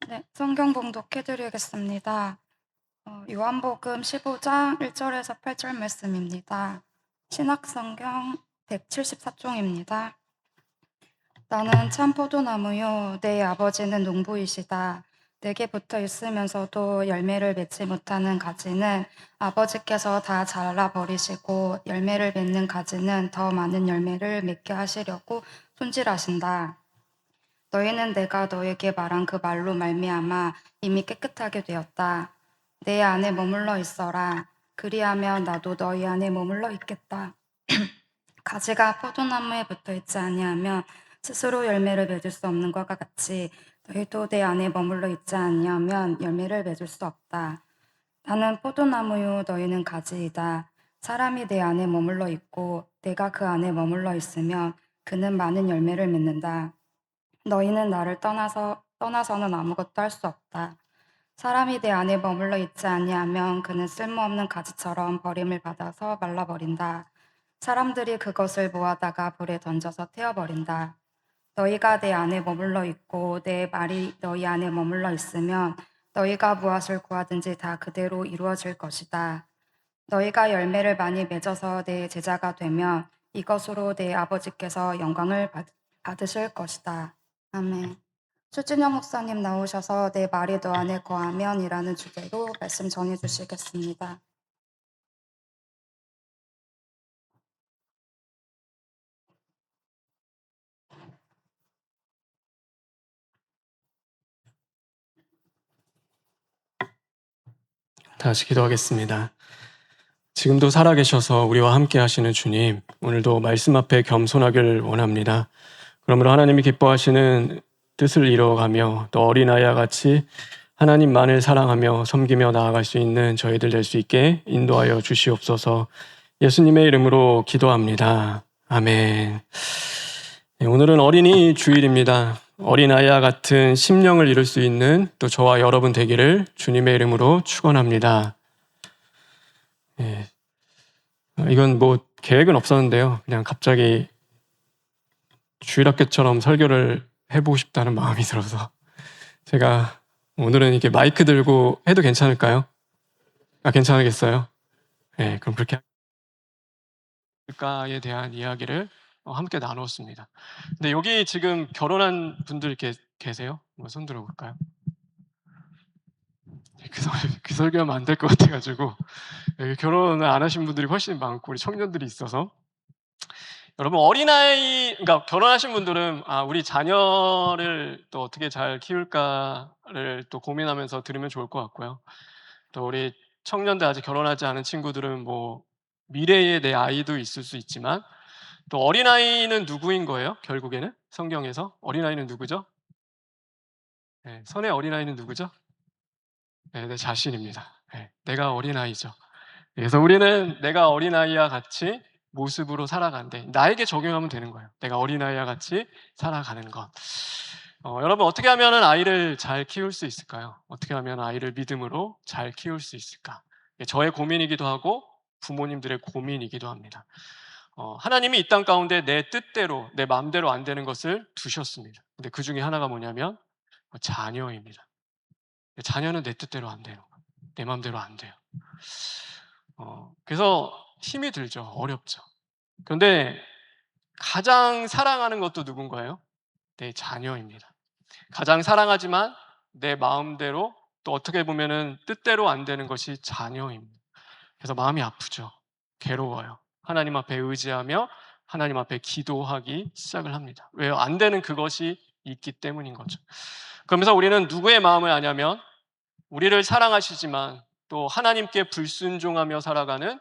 네, 성경 봉독해 드리겠습니다. 요한복음 15장 1절에서 8절 말씀입니다. 신학성경 174쪽입니다. 나는 참 포도나무요, 내 아버지는 농부이시다. 내게 붙어 있으면서도 열매를 맺지 못하는 가지는 아버지께서 다 잘라버리시고 열매를 맺는 가지는 더 많은 열매를 맺게 하시려고 손질하신다. 너희는 내가 너에게 말한 그 말로 말미암아 이미 깨끗하게 되었다. 내 안에 머물러 있어라. 그리하면 나도 너희 안에 머물러 있겠다. 가지가 포도나무에 붙어 있지 아니하면 스스로 열매를 맺을 수 없는 것과 같이 너희도 내 안에 머물러 있지 아니하면 열매를 맺을 수 없다. 나는 포도나무요 너희는 가지이다. 사람이 내 안에 머물러 있고 내가 그 안에 머물러 있으면 그는 많은 열매를 맺는다. 너희는 나를 떠나서는 아무것도 할 수 없다. 사람이 내 안에 머물러 있지 아니하면 그는 쓸모없는 가지처럼 버림을 받아서 말라버린다. 사람들이 그것을 모아다가 불에 던져서 태워버린다. 너희가 내 안에 머물러 있고 내 말이 너희 안에 머물러 있으면 너희가 무엇을 구하든지 다 그대로 이루어질 것이다. 너희가 열매를 많이 맺어서 내 제자가 되면 이것으로 내 아버지께서 영광을 받으실 것이다. 아멘. 최진영 목사님 나오셔서 내 말이 너 안에 거하면이라는 주제로 말씀 전해 주시겠습니다. 다시 기도하겠습니다. 지금도 살아계셔서 우리와 함께 하시는 주님, 오늘도 말씀 앞에 겸손하기를 원합니다. 그러므로 하나님이 기뻐하시는 뜻을 이뤄가며 또 어린아이와 같이 하나님만을 사랑하며 섬기며 나아갈 수 있는 저희들 될 수 있게 인도하여 주시옵소서. 예수님의 이름으로 기도합니다. 아멘. 네, 오늘은 어린이 주일입니다. 어린아이와 같은 심령을 이룰 수 있는 또 저와 여러분 되기를 주님의 이름으로 축원합니다. 예, 이건 뭐 계획은 없었는데요. 그냥 갑자기 주일학교처럼 설교를 해보고 싶다는 마음이 들어서 제가 오늘은 이렇게 마이크 들고 해도 괜찮을까요? 아, 괜찮겠어요? 네, 그럼 그렇게 할까에 대한 이야기를 함께 나누었습니다. 근데 여기 지금 결혼한 분들 계세요? 손 들어볼까요? 그 설교하면 안 될 것 같아가지고 여기 결혼을 안 하신 분들이 훨씬 많고 우리 청년들이 있어서 여러분 어린아이 그러니까 결혼하신 분들은 우리 자녀를 또 어떻게 잘 키울까를 또 고민하면서 들으면 좋을 것 같고요. 또 우리 청년들 아직 결혼하지 않은 친구들은 뭐 미래의 내 아이도 있을 수 있지만 또 어린아이는 누구인 거예요? 결국에는 성경에서 어린아이는 누구죠? 네, 선의 어린아이는 누구죠? 네, 내 자신입니다. 네, 내가 어린아이죠. 그래서 우리는 내가 어린아이와 같이 모습으로 살아가는데 나에게 적용하면 되는 거예요. 내가 어린아이와 같이 살아가는 것. 여러분 어떻게 하면 아이를 잘 키울 수 있을까요? 어떻게 하면 아이를 믿음으로 잘 키울 수 있을까? 저의 고민이기도 하고 부모님들의 고민이기도 합니다. 하나님이 이 땅 가운데 내 뜻대로 내 마음대로 안 되는 것을 두셨습니다. 근데 그 중에 하나가 뭐냐면 자녀입니다. 자녀는 내 뜻대로 안 돼요. 내 마음대로 안 돼요. 그래서 힘이 들죠. 어렵죠. 그런데 가장 사랑하는 것도 누군가요? 내 자녀입니다. 가장 사랑하지만 내 마음대로 또 어떻게 보면은 뜻대로 안 되는 것이 자녀입니다. 그래서 마음이 아프죠. 괴로워요. 하나님 앞에 의지하며 하나님 앞에 기도하기 시작을 합니다. 왜요? 안 되는 그것이 있기 때문인 거죠. 그러면서 우리는 누구의 마음을 아냐면 우리를 사랑하시지만 또 하나님께 불순종하며 살아가는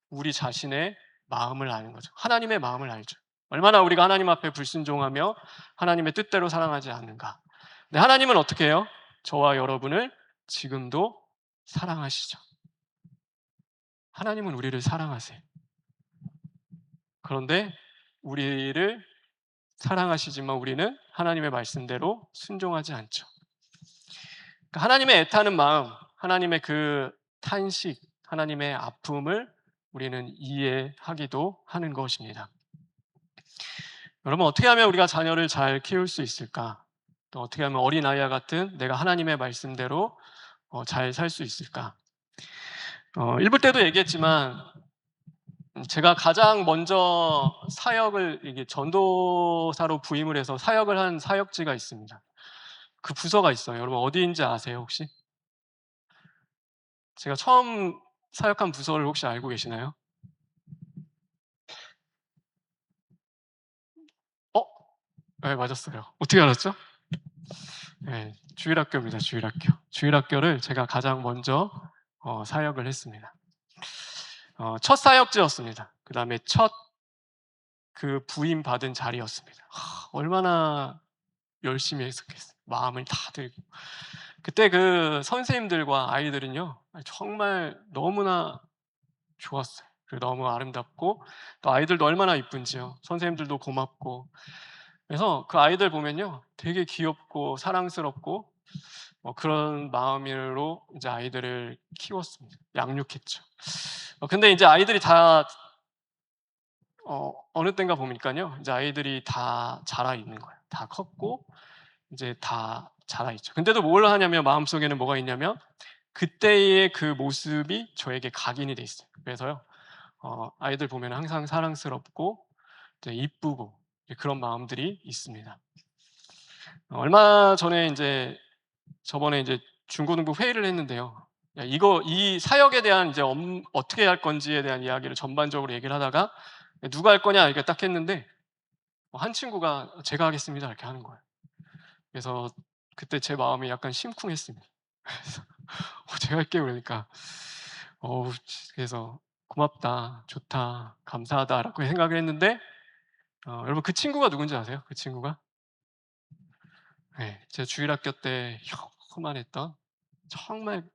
우리 자신의 마음을 아는 거죠. 하나님의 마음을 알죠. 얼마나 우리가 하나님 앞에 불순종하며 하나님의 뜻대로 사랑하지 않는가. 근데 하나님은 어떻게 해요? 저와 여러분을 지금도 사랑하시죠. 하나님은 우리를 사랑하세요. 그런데 우리를 사랑하시지만 우리는 하나님의 말씀대로 순종하지 않죠. 그러니까 하나님의 애타는 마음, 하나님의 그 탄식, 하나님의 아픔을 우리는 이해하기도 하는 것입니다. 여러분 어떻게 하면 우리가 자녀를 잘 키울 수 있을까? 또 어떻게 하면 어린아이와 같은 내가 하나님의 말씀대로 잘 살 수 있을까? 1부 때도 얘기했지만 제가 가장 먼저 사역을 이게 전도사로 부임을 해서 사역을 한 사역지가 있습니다. 그 부서가 있어요. 여러분 어디인지 아세요, 혹시? 제가 처음 사역한 부서를 혹시 알고 계시나요? 어? 네, 맞았어요. 어떻게 알았죠? 네, 주일학교입니다, 주일학교. 주일학교를 제가 가장 먼저 사역을 했습니다. 첫 사역지였습니다. 그다음에 첫 그 부임 받은 자리였습니다. 얼마나 열심히 했었겠어요. 마음을 다 들고. 그때 그 선생님들과 아이들은요, 정말 너무나 좋았어요. 그리고 너무 아름답고 또 아이들도 얼마나 이쁜지요. 선생님들도 고맙고. 그래서 그 아이들 보면요, 되게 귀엽고 사랑스럽고 그런 마음으로 이제 아이들을 키웠습니다. 양육했죠. 근데 이제 아이들이 다 어느 때인가 보니까요, 이제 아이들이 다 자라 있는 거예요. 다 컸고 이제 다 자라 있죠. 근데도 뭘 하냐면 마음속에는 뭐가 있냐면 그때의 그 모습이 저에게 각인이 돼 있어요. 그래서요, 아이들 보면 항상 사랑스럽고 이제 이쁘고 그런 마음들이 있습니다. 얼마 전에 인제 저번에 이제 중고등부 회의를 했는데요. 야, 이 사역에 대한 이제 어떻게 할 건지에 대한 이야기를 전반적으로 얘기를 하다가 "누가 할 거냐?" 이렇게 딱 했는데 한 친구가 "제가 하겠습니다." 이렇게 하는 거예요. 그래서 그때 제 마음이 약간 심쿵했습니다. 그래서 "제가 할게요." 그러니까 어우 그래서 '고맙다. 좋다. 감사하다.'라고 생각을 했는데 여러분 그 친구가 누군지 아세요? 그 친구가? 네. 제가 주일학교 때 요만했던 정말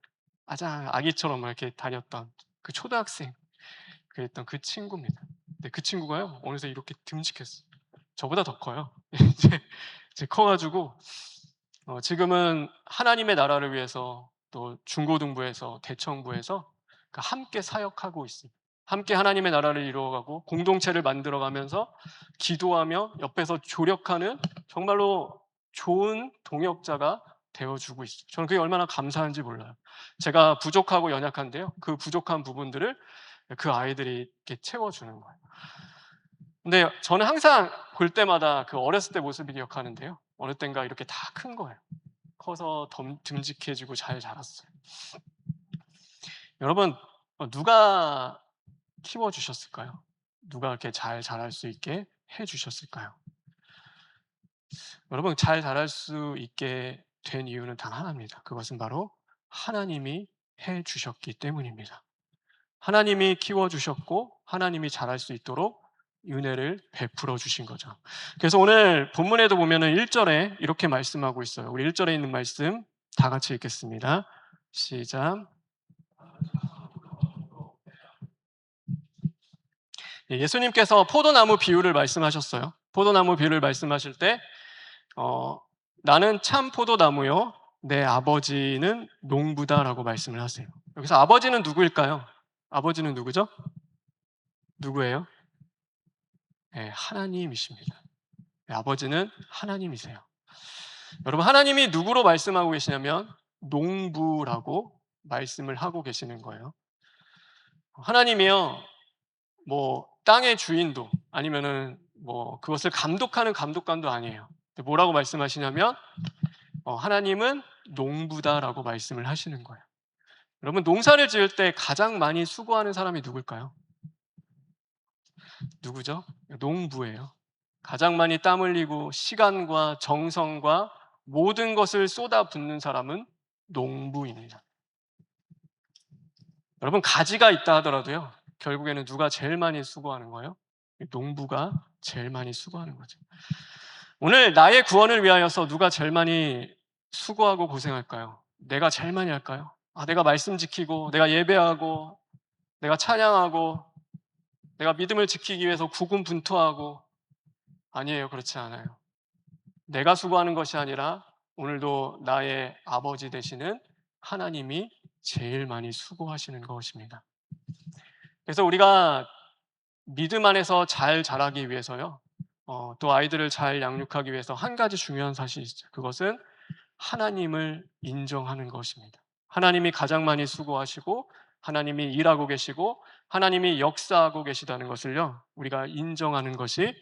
아장 아기처럼 막 이렇게 다녔던 그 초등학생 그랬던 그 친구입니다. 근데 그 친구가요, 어느새 이렇게 듬직했어요. 저보다 더 커요. 이제 커 가지고 지금은 하나님의 나라를 위해서 또 중고등부에서 대청부에서 함께 사역하고 있습니다. 함께 하나님의 나라를 이루어가고 공동체를 만들어가면서 기도하며 옆에서 조력하는 정말로 좋은 동역자가 되어주고 있어요. 저는 그게 얼마나 감사한지 몰라요. 제가 부족하고 연약한데요, 그 부족한 부분들을 그 아이들이 이렇게 채워주는 거예요. 근데 저는 항상 볼 때마다 그 어렸을 때 모습을 기억하는데요, 어느 땐가 이렇게 다 큰 거예요. 커서 듬직해지고 잘 자랐어요. 여러분 누가 키워 주셨을까요? 누가 이렇게 잘 자랄 수 있게 해 주셨을까요? 여러분 잘 자랄 수 있게 된 이유는 단 하나입니다. 그것은 바로 하나님이 해 주셨기 때문입니다. 하나님이 키워 주셨고 하나님이 자랄 수 있도록 은혜를 베풀어 주신 거죠. 그래서 오늘 본문에도 보면은 1 절에 이렇게 말씀하고 있어요. 우리 1 절에 있는 말씀 다 같이 읽겠습니다. 시작. 예수님께서 포도나무 비유를 말씀하셨어요. 포도나무 비유를 말씀하실 때 어 "나는 참 포도나무요 내 아버지는 농부다."라고 말씀을 하세요. 여기서 아버지는 누구일까요? 아버지는 누구죠? 누구예요? 네, 하나님이십니다. 네, 아버지는 하나님이세요. 여러분 하나님이 누구로 말씀하고 계시냐면 농부라고 말씀을 하고 계시는 거예요. 하나님이요, 뭐 땅의 주인도 아니면은 뭐 그것을 감독하는 감독관도 아니에요. 근데 뭐라고 말씀하시냐면 하나님은 농부다라고 말씀을 하시는 거예요. 여러분 농사를 지을 때 가장 많이 수고하는 사람이 누굴까요? 누구죠? 농부예요. 가장 많이 땀 흘리고 시간과 정성과 모든 것을 쏟아붓는 사람은 농부입니다. 여러분 가지가 있다 하더라도요, 결국에는 누가 제일 많이 수고하는 거예요? 농부가 제일 많이 수고하는 거죠. 오늘 나의 구원을 위하여서 누가 제일 많이 수고하고 고생할까요? 내가 제일 많이 할까요? 내가 말씀 지키고 내가 예배하고 내가 찬양하고 내가 믿음을 지키기 위해서 고군분투하고. 아니에요. 그렇지 않아요. 내가 수고하는 것이 아니라 오늘도 나의 아버지 되시는 하나님이 제일 많이 수고하시는 것입니다. 그래서 우리가 믿음 안에서 잘 자라기 위해서요, 또 아이들을 잘 양육하기 위해서 한 가지 중요한 사실이 있죠. 그것은 하나님을 인정하는 것입니다. 하나님이 가장 많이 수고하시고 하나님이 일하고 계시고 하나님이 역사하고 계시다는 것을요, 우리가 인정하는 것이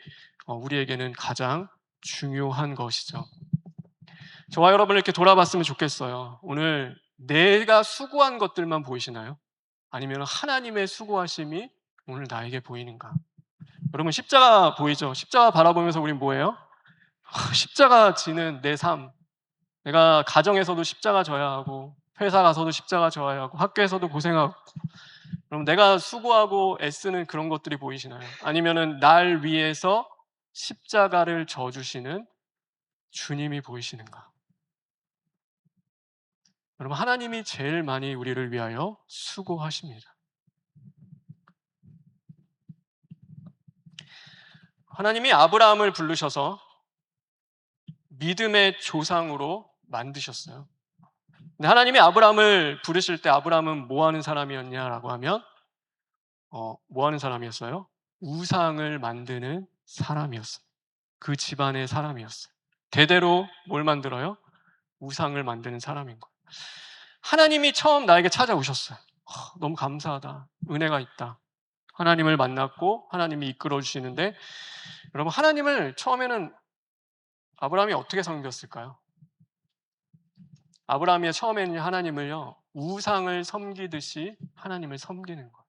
우리에게는 가장 중요한 것이죠. 저와 여러분을 이렇게 돌아봤으면 좋겠어요. 오늘 내가 수고한 것들만 보이시나요? 아니면 하나님의 수고하심이 오늘 나에게 보이는가? 여러분 십자가 보이죠? 십자가 바라보면서 우린 뭐예요? 십자가 지는 내 삶. 내가 가정에서도 십자가 져야 하고 회사 가서도 십자가 져야 하고 학교에서도 고생하고, 그럼 내가 수고하고 애쓰는 그런 것들이 보이시나요? 아니면은 날 위해서 십자가를 져 주시는 주님이 보이시는가? 여러분 하나님이 제일 많이 우리를 위하여 수고하십니다. 하나님이 아브라함을 부르셔서 믿음의 조상으로 만드셨어요. 근데 하나님이 아브라함을 부르실 때 아브라함은 뭐 하는 사람이었냐라고 하면 뭐 하는 사람이었어요? 우상을 만드는 사람이었어요. 그 집안의 사람이었어요. 대대로 뭘 만들어요? 우상을 만드는 사람인 거예요. 하나님이 처음 나에게 찾아오셨어요. 너무 감사하다. 은혜가 있다. 하나님을 만났고 하나님이 이끌어 주시는데, 여러분 하나님을 처음에는 아브라함이 어떻게 섬겼을까요? 아브라함이 처음에는 하나님을요, 우상을 섬기듯이 하나님을 섬기는 거예요.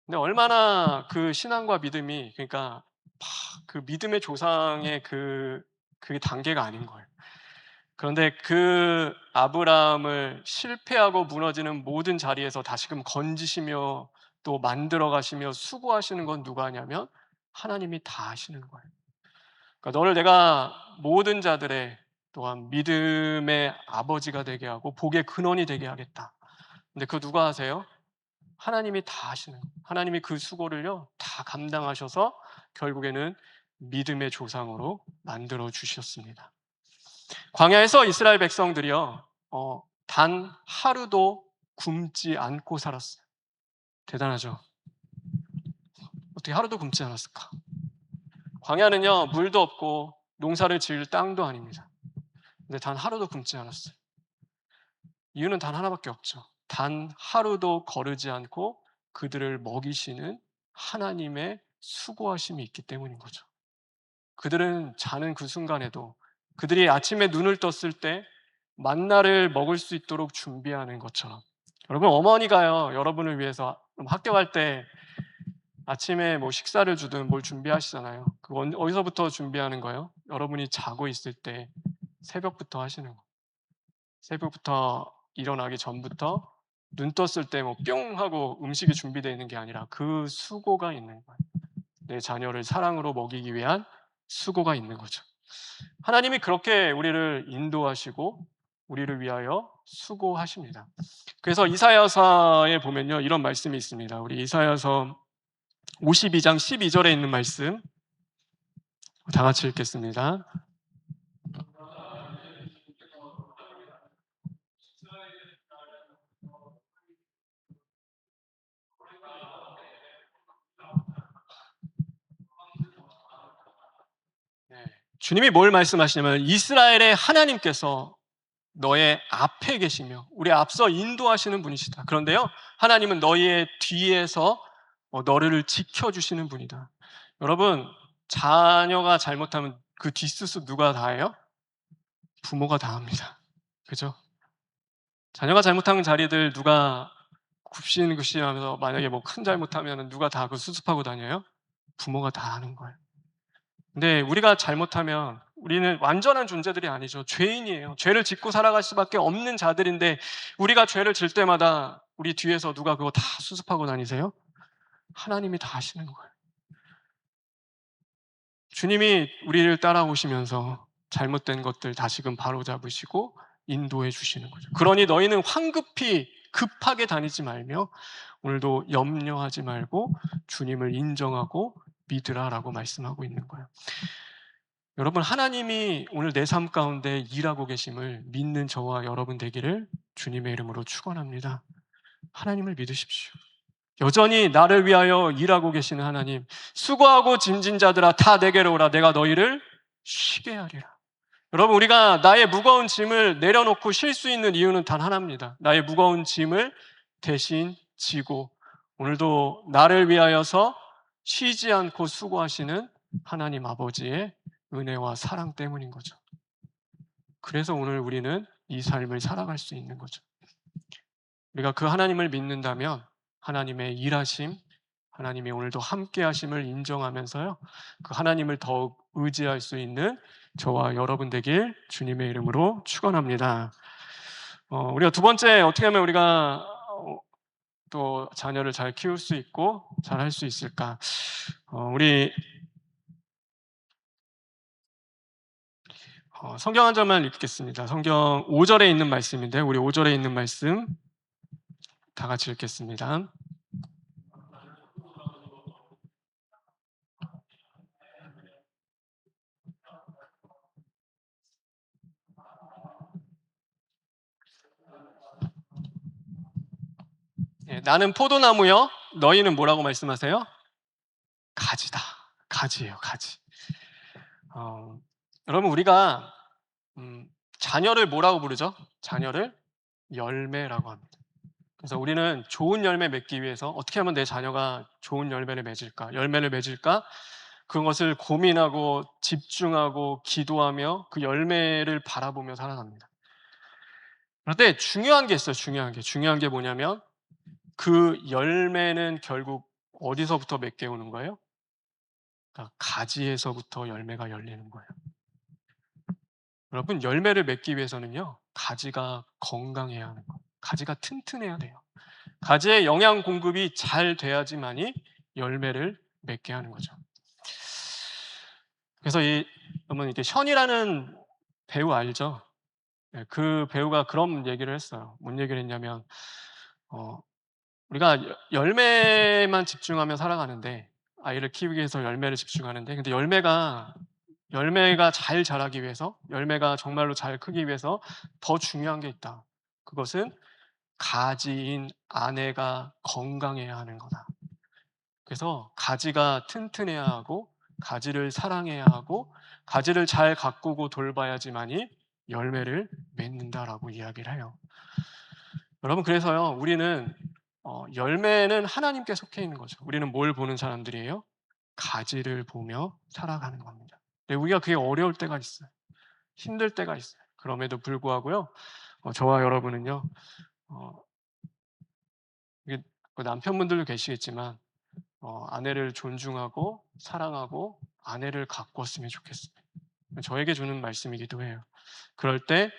근데 얼마나 그 신앙과 믿음이, 그러니까 그 믿음의 조상의 그 단계가 아닌 거예요. 그런데 그 아브라함을 실패하고 무너지는 모든 자리에서 다시금 건지시며 또 만들어 가시며 수고하시는 건 누가 하냐면 하나님이 다 하시는 거예요. 그러니까 너를 내가 모든 자들의 또한 믿음의 아버지가 되게 하고 복의 근원이 되게 하겠다. 근데 그거 누가 하세요? 하나님이 다 하시는 거예요. 하나님이 그 수고를요 다 감당하셔서 결국에는 믿음의 조상으로 만들어 주셨습니다. 광야에서 이스라엘 백성들이요 단 하루도 굶지 않고 살았어요. 대단하죠? 어떻게 하루도 굶지 않았을까? 광야는요 물도 없고 농사를 지을 땅도 아닙니다. 근데 단 하루도 굶지 않았어요. 이유는 단 하나밖에 없죠. 단 하루도 거르지 않고 그들을 먹이시는 하나님의 수고하심이 있기 때문인 거죠. 그들은 자는 그 순간에도, 그들이 아침에 눈을 떴을 때 만나를 먹을 수 있도록 준비하는 것처럼, 여러분 어머니가요 여러분을 위해서 학교 갈 때 아침에 뭐 식사를 주든 뭘 준비하시잖아요. 그거 어디서부터 준비하는 거예요? 여러분이 자고 있을 때 새벽부터 하시는 거예요. 새벽부터 일어나기 전부터 눈 떴을 때 뭐 뿅 하고 음식이 준비되어 있는 게 아니라 그 수고가 있는 거예요. 내 자녀를 사랑으로 먹이기 위한 수고가 있는 거죠. 하나님이 그렇게 우리를 인도하시고 우리를 위하여 수고하십니다. 그래서 이사야서에 보면요 이런 말씀이 있습니다. 우리 이사야서 52장 12절에 있는 말씀 다 같이 읽겠습니다. 네. 주님이 뭘 말씀하시냐면 이스라엘의 하나님께서 너의 앞에 계시며 우리 앞서 인도하시는 분이시다. 그런데요 하나님은 너희의 뒤에서 너를 지켜주시는 분이다. 여러분 자녀가 잘못하면 그 뒷수습 누가 다 해요? 부모가 다 합니다. 그죠? 자녀가 잘못한 자리들 누가 굽신굽신하면서 만약에 뭐 큰 잘못하면 누가 다 그 수습하고 다녀요? 부모가 다 하는 거예요. 근데 우리가 잘못하면 우리는 완전한 존재들이 아니죠. 죄인이에요. 죄를 짓고 살아갈 수밖에 없는 자들인데 우리가 죄를 질 때마다 우리 뒤에서 누가 그거 다 수습하고 다니세요? 하나님이 다 하시는 거예요. 주님이 우리를 따라오시면서 잘못된 것들 다시금 바로잡으시고 인도해 주시는 거죠. 그러니 너희는 황급히 급하게 다니지 말며 오늘도 염려하지 말고 주님을 인정하고 믿으라라고 말씀하고 있는 거예요. 여러분 하나님이 오늘 내 삶 가운데 일하고 계심을 믿는 저와 여러분 되기를 주님의 이름으로 축원합니다. 하나님을 믿으십시오. 여전히 나를 위하여 일하고 계시는 하나님, 수고하고 짐진 자들아 다 내게로 오라. 내가 너희를 쉬게 하리라. 여러분, 우리가 나의 무거운 짐을 내려놓고 쉴 수 있는 이유는 단 하나입니다. 나의 무거운 짐을 대신 지고 오늘도 나를 위하여서 쉬지 않고 수고하시는 하나님 아버지의 은혜와 사랑 때문인 거죠. 그래서 오늘 우리는 이 삶을 살아갈 수 있는 거죠. 우리가 그 하나님을 믿는다면 하나님의 일하심, 하나님이 오늘도 함께 하심을 인정하면서요, 그 하나님을 더욱 의지할 수 있는 저와 여러분 되길 주님의 이름으로 축원합니다. 우리가 두 번째, 어떻게 하면 우리가 또 자녀를 잘 키울 수 있고 잘 할 수 있을까? 우리 성경 한 절만 읽겠습니다. 성경 5절에 있는 말씀인데, 우리 5절에 있는 말씀 다 같이 읽겠습니다. 예, 나는 포도나무요, 너희는 뭐라고 말씀하세요? 가지다. 가지예요, 가지. 어, 여러분, 우리가 자녀를 뭐라고 부르죠? 자녀를 열매라고 합니다. 그래서 우리는 좋은 열매 맺기 위해서 어떻게 하면 내 자녀가 좋은 열매를 맺을까? 열매를 맺을까? 그것을 고민하고 집중하고 기도하며 그 열매를 바라보며 살아갑니다. 그런데 중요한 게 있어요. 중요한 게 뭐냐면 그 열매는 결국 어디서부터 맺게 오는 거예요? 그러니까 가지에서부터 열매가 열리는 거예요. 여러분, 열매를 맺기 위해서는요, 가지가 건강해야 하는 거예요. 가지가 튼튼해야 돼요. 가지의 영양 공급이 잘 돼야지만이 열매를 맺게 하는 거죠. 그래서 여러분, 이게 션이라는 배우 알죠? 네, 그 배우가 그런 얘기를 했어요. 뭔 얘기를 했냐면, 우리가 열매만 집중하며 살아가는데, 아이를 키우기 위해서 열매를 집중하는데, 근데 열매가 잘 자라기 위해서, 열매가 정말로 잘 크기 위해서 더 중요한 게 있다. 그것은 가지인 아내가 건강해야 하는 거다. 그래서 가지가 튼튼해야 하고, 가지를 사랑해야 하고, 가지를 잘 가꾸고 돌봐야지만이 열매를 맺는다라고 이야기를 해요. 여러분, 그래서요, 우리는 열매는 하나님께 속해 있는 거죠. 우리는 뭘 보는 사람들이에요? 가지를 보며 살아가는 겁니다. 근데 우리가 그게 어려울 때가 있어요. 힘들 때가 있어요. 그럼에도 불구하고요, 저와 여러분은요, 어, 이게 남편분들도 계시겠지만, 아내를 존중하고 사랑하고 아내를 가꾸었으면 좋겠습니다. 저에게 주는 말씀이기도 해요. 그럴 때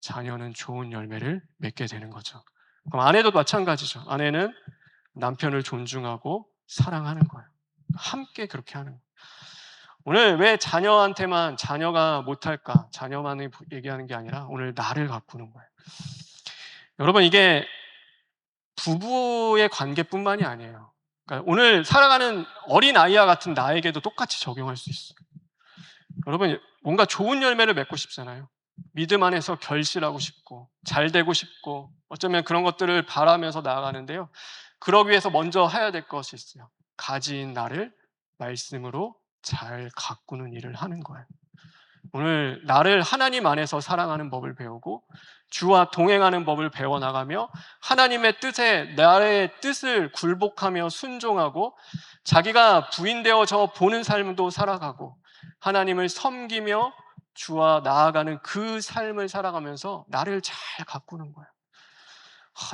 자녀는 좋은 열매를 맺게 되는 거죠. 그럼 아내도 마찬가지죠. 아내는 남편을 존중하고 사랑하는 거예요. 함께 그렇게 하는 거예요. 오늘 왜 자녀한테만 자녀가 못할까? 자녀만을 얘기하는 게 아니라 오늘 나를 가꾸는 거예요. 여러분, 이게 부부의 관계뿐만이 아니에요. 그러니까 오늘 살아가는 어린아이와 같은 나에게도 똑같이 적용할 수 있어요. 여러분, 뭔가 좋은 열매를 맺고 싶잖아요. 믿음 안에서 결실하고 싶고 잘 되고 싶고 어쩌면 그런 것들을 바라면서 나아가는데요. 그러기 위해서 먼저 해야 될 것이 있어요. 가지인 나를 말씀으로 잘 가꾸는 일을 하는 거예요. 오늘 나를 하나님 안에서 사랑하는 법을 배우고 주와 동행하는 법을 배워나가며 하나님의 뜻에 나의 뜻을 굴복하며 순종하고 자기가 부인되어져 보는 삶도 살아가고 하나님을 섬기며 주와 나아가는 그 삶을 살아가면서 나를 잘 가꾸는 거예요.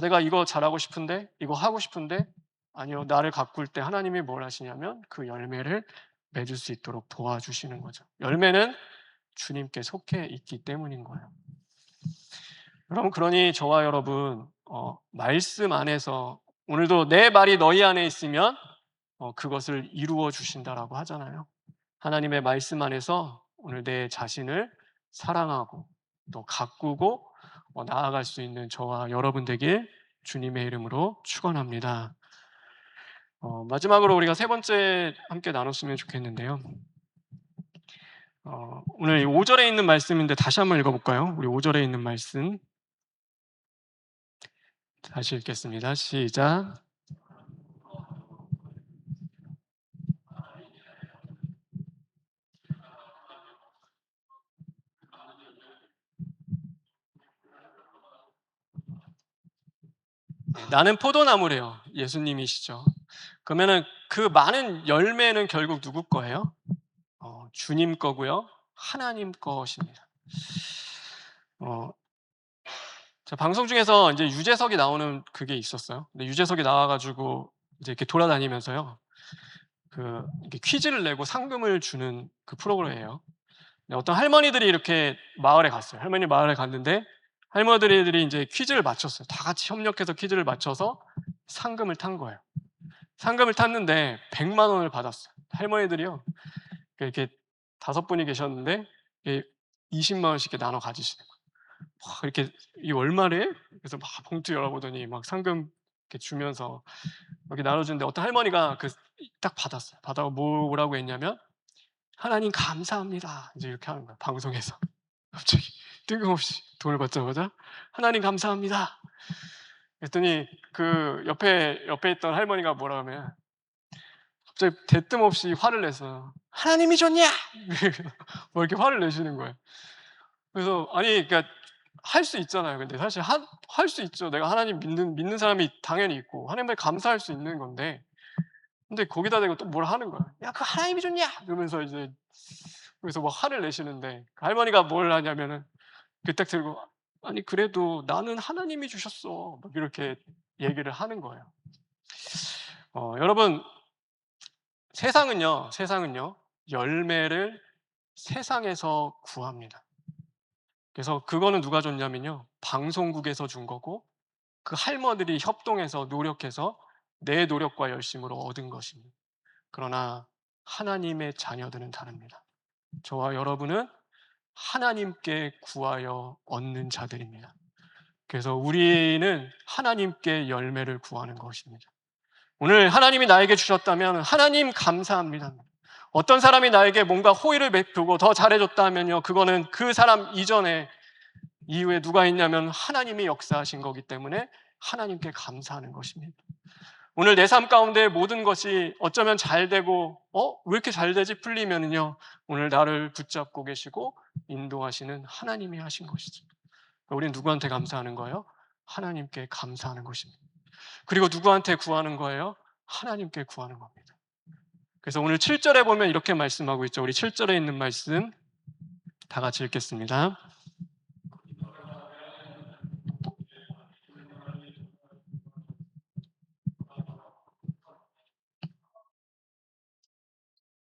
내가 이거 잘하고 싶은데, 이거 하고 싶은데, 아니요, 나를 가꿀 때 하나님이 뭘 하시냐면 그 열매를 맺을 수 있도록 도와주시는 거죠. 열매는 주님께 속해 있기 때문인 거예요. 여러분, 그러니 저와 여러분, 말씀 안에서 오늘도 내 말이 너희 안에 있으면 그것을 이루어 주신다라고 하잖아요. 하나님의 말씀 안에서 오늘 내 자신을 사랑하고 또 가꾸고 나아갈 수 있는 저와 여러분 되길 주님의 이름으로 축원합니다. 마지막으로 우리가 세 번째 함께 나눴으면 좋겠는데요. 오늘 5절에 있는 말씀인데 다시 한번 읽어볼까요? 우리 5절에 있는 말씀 다시 읽겠습니다. 시작. 네, 나는 포도나무래요. 예수님이시죠. 그러면은 그 많은 열매는 결국 누구 거예요? 주님 거고요. 하나님 것입니다. 어 자, 방송 중에서 인제 유재석이 나오는 그게 있었어요. 근데 유재석이 나와 가지고 이제 이렇게 돌아다니면서요. 이렇게 퀴즈를 내고 상금을 주는 그 프로그램이에요. 네, 어떤 할머니들이 이렇게 마을에 갔어요. 할머니 마을에 갔는데 할머니들이 인제 퀴즈를 맞췄어요. 다 같이 협력해서 퀴즈를 맞춰서 상금을 탄 거예요. 상금을 탔는데 100만 원을 받았어요. 할머니들이요. 이렇게 5 분이 계셨는데 이게 20만 원씩 이렇게 나눠 가지시는 거예요. 와, 이렇게 "이게 얼마래?" 그래서 막 봉투 열어보더니 막 상금 이렇게 주면서 이렇게 나눠주는데 어떤 할머니가 딱 받았어요. 받아고 뭐라고 했냐면 "하나님 감사합니다." 이제 이렇게 하는 거예요, 방송에서. 갑자기 뜬금없이 돈을 받자마자 "하나님 감사합니다." 그랬더니 그 옆에 있던 할머니가 뭐라 하면 갑자기 대뜸 없이 화를 내서 "하나님이 좋냐?" 뭐 이렇게 화를 내시는 거예요. 그래서 아니 그러니까 할 수 있잖아요. 근데 사실 할 수 있죠. 내가 하나님 믿는 사람이 당연히 있고 하나님께 감사할 수 있는 건데 근데 거기다 대고 또 뭐라 하는 거야. "야 그 하나님이 좋냐?" 이러면서 이제 그래서 막 화를 내시는데 그 할머니가 뭘 하냐면은 딱 들고 "아니 그래도 나는 하나님이 주셨어." 막 이렇게 얘기를 하는 거예요. 여러분 세상은요 열매를 세상에서 구합니다. 그래서 그거는 누가 줬냐면요 방송국에서 준 거고 그 할머니들이 협동해서 노력해서 내 노력과 열심으로 얻은 것입니다. 그러나 하나님의 자녀들은 다릅니다. 저와 여러분은 하나님께 구하여 얻는 자들입니다. 그래서 우리는 하나님께 열매를 구하는 것입니다. 오늘 하나님이 나에게 주셨다면 하나님 감사합니다. 어떤 사람이 나에게 뭔가 호의를 베푸고 더 잘해줬다 하면요 그거는 그 사람 이후에 누가 있냐면 하나님이 역사하신 거기 때문에 하나님께 감사하는 것입니다. 오늘 내 삶 가운데 모든 것이 어쩌면 잘 되고 왜 이렇게 잘 되지 풀리면은요 오늘 나를 붙잡고 계시고 인도하시는 하나님이 하신 것이죠. 우리는 누구한테 감사하는 거예요? 하나님께 감사하는 것입니다. 그리고 누구한테 구하는 거예요? 하나님께 구하는 겁니다. 그래서 오늘 7절에 보면 이렇게 말씀하고 있죠. 우리 7절에 있는 말씀 다 같이 읽겠습니다.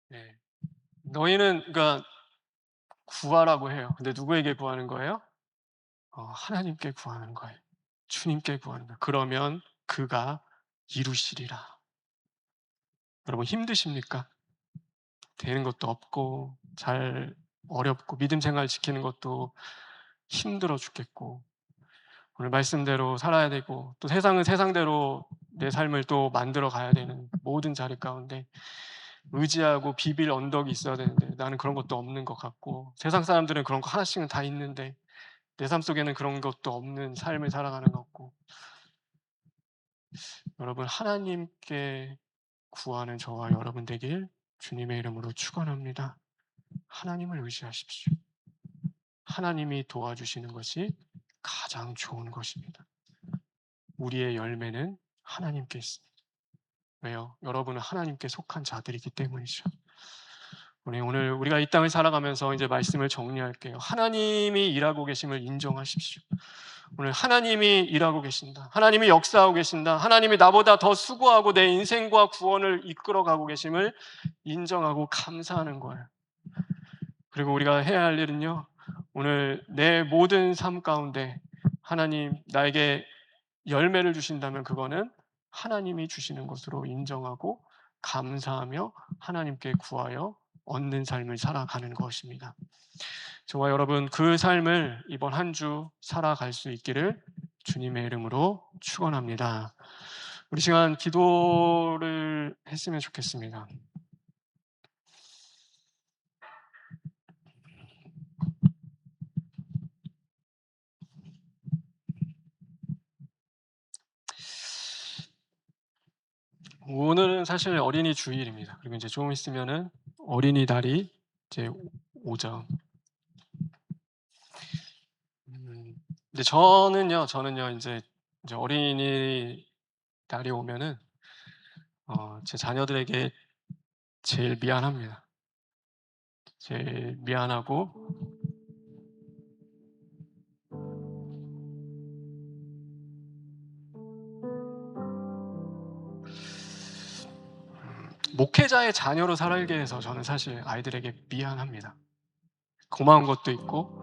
네. 너희는 그러니까 구하라고 해요. 근데 누구에게 구하는 거예요? 하나님께 구하는 거예요. 주님께 구하는 거예요. 그러면 그가 이루시리라. 여러분 힘드십니까? 되는 것도 없고 잘 어렵고 믿음 생활 지키는 것도 힘들어 죽겠고 오늘 말씀대로 살아야 되고 또 세상은 세상대로 내 삶을 또 만들어 가야 되는 모든 자리 가운데 의지하고 비빌 언덕이 있어야 되는데 나는 그런 것도 없는 것 같고 세상 사람들은 그런 거 하나씩은 다 있는데 내 삶 속에는 그런 것도 없는 삶을 살아가는 것 같고 여러분 하나님께 구하는 저와 여러분 되길 주님의 이름으로 축원합니다. 하나님을 의지하십시오. 하나님이 도와주시는 것이 가장 좋은 것입니다. 우리의 열매는 하나님께 있습니다. 왜요? 여러분은 하나님께 속한 자들이기 때문이죠. 우리 오늘 우리가 이 땅을 살아가면서 이제 말씀을 정리할게요. 하나님이 일하고 계심을 인정하십시오. 오늘 하나님이 일하고 계신다. 하나님이 역사하고 계신다. 하나님이 나보다 더 수고하고 내 인생과 구원을 이끌어가고 계심을 인정하고 감사하는 거예요. 그리고 우리가 해야 할 일은요. 오늘 내 모든 삶 가운데 하나님 나에게 열매를 주신다면 그거는 하나님이 주시는 것으로 인정하고 감사하며 하나님께 구하여 얻는 삶을 살아가는 것입니다. 저와 여러분 그 삶을 이번 한 주 살아갈 수 있기를 주님의 이름으로 축원합니다. 우리 시간 기도를 했으면 좋겠습니다. 오늘은 사실 어린이 주일입니다. 그리고 이제 좀 있으면은 어린이날이 이제 오죠. 근데 저는요 이제 어린이날이 오면은 제 자녀들에게 제일 미안합니다. 제일 미안하고 목회자의 자녀로 살게 해서 저는 사실 아이들에게 미안합니다. 고마운 것도 있고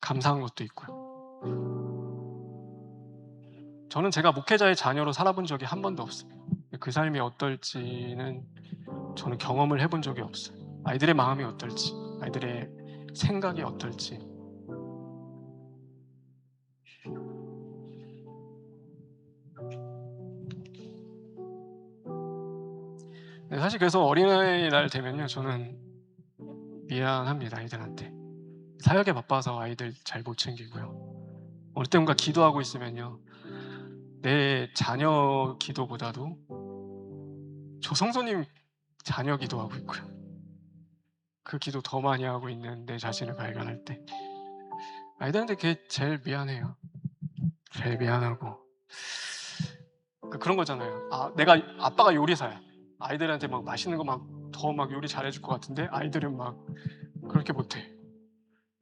감사한 것도 있고요. 저는 제가 목회자의 자녀로 살아본 적이 한 번도 없어요. 그 삶이 어떨지는 저는 경험을 해본 적이 없어요. 아이들의 마음이 어떨지, 아이들의 생각이 어떨지. 사실 그래서 어린이날 되면요, 저는 미안합니다, 아이들한테. 사역에 바빠서 아이들 잘 못 챙기고요. 어느 때인가 기도하고 있으면요, 내 자녀 기도보다도 조성소님 자녀 기도하고 있고요. 그 기도 더 많이 하고 있는 내 자신을 발견할 때 아이들한테 그게 제일 미안해요. 제일 미안하고 그런 거잖아요. 내가 아빠가 요리사야. 아이들한테 막 맛있는 거 더 요리 잘해줄 것 같은데 아이들은 막 그렇게 못해.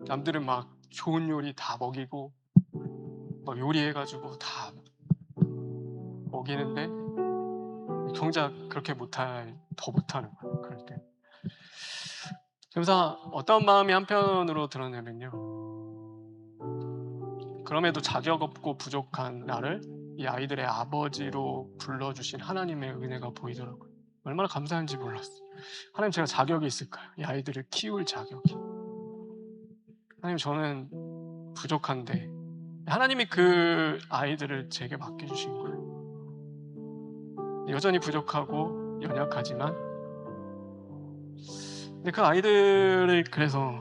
남들은 막 좋은 요리 다 먹이고 막 요리해가지고 다 먹이는데 정작 그렇게 더 못하는 거야. 그럴 때. 그래서 어떤 마음이 한편으로 드러내면요, 그럼에도 자격 없고 부족한 나를 이 아이들의 아버지로 불러주신 하나님의 은혜가 보이더라고요. 얼마나 감사한지 몰랐어요. 하나님, 제가 자격이 있을까요? 이 아이들을 키울 자격이. 하나님, 저는 부족한데 하나님이 그 아이들을 제게 맡겨주신 거예요. 여전히 부족하고 연약하지만 근데 그 아이들을 그래서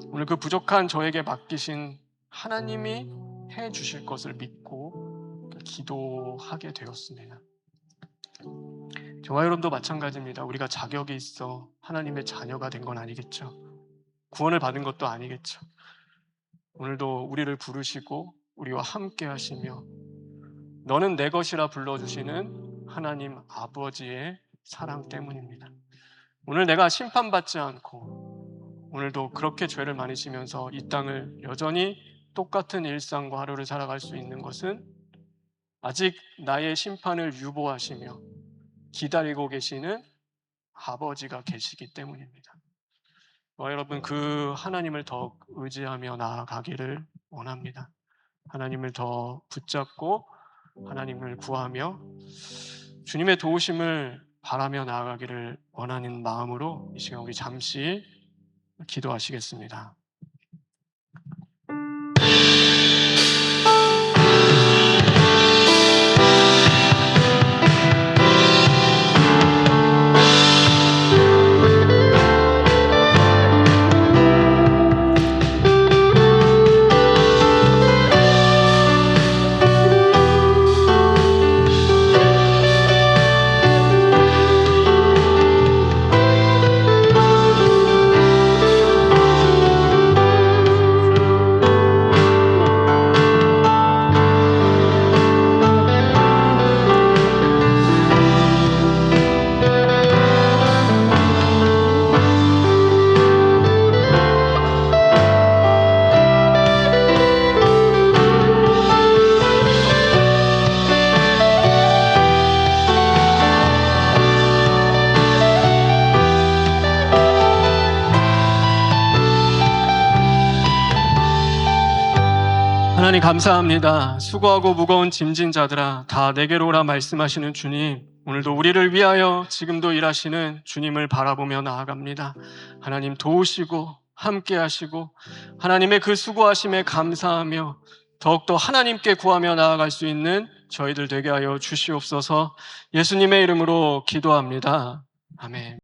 오늘 그 부족한 저에게 맡기신 하나님이 해 주실 것을 믿고 기도하게 되었습니다. 저와 여러분도 마찬가지입니다. 우리가 자격이 있어 하나님의 자녀가 된 건 아니겠죠. 구원을 받은 것도 아니겠죠. 오늘도 우리를 부르시고 우리와 함께 하시며 너는 내 것이라 불러주시는 하나님 아버지의 사랑 때문입니다. 오늘 내가 심판받지 않고 오늘도 그렇게 죄를 많이 지면서 이 땅을 여전히 똑같은 일상과 하루를 살아갈 수 있는 것은 아직 나의 심판을 유보하시며 기다리고 계시는 아버지가 계시기 때문입니다. 여러분, 그 하나님을 더 의지하며 나아가기를 원합니다. 하나님을 더 붙잡고 하나님을 구하며 주님의 도우심을 바라며 나아가기를 원하는 마음으로 이 시간 우리 잠시 기도하시겠습니다. 하나님 감사합니다. 수고하고 무거운 짐진 자들아 다 내게로 오라 말씀하시는 주님, 오늘도 우리를 위하여 지금도 일하시는 주님을 바라보며 나아갑니다. 하나님 도우시고 함께 하시고 하나님의 그 수고하심에 감사하며 더욱더 하나님께 구하며 나아갈 수 있는 저희들 되게 하여 주시옵소서. 예수님의 이름으로 기도합니다. 아멘.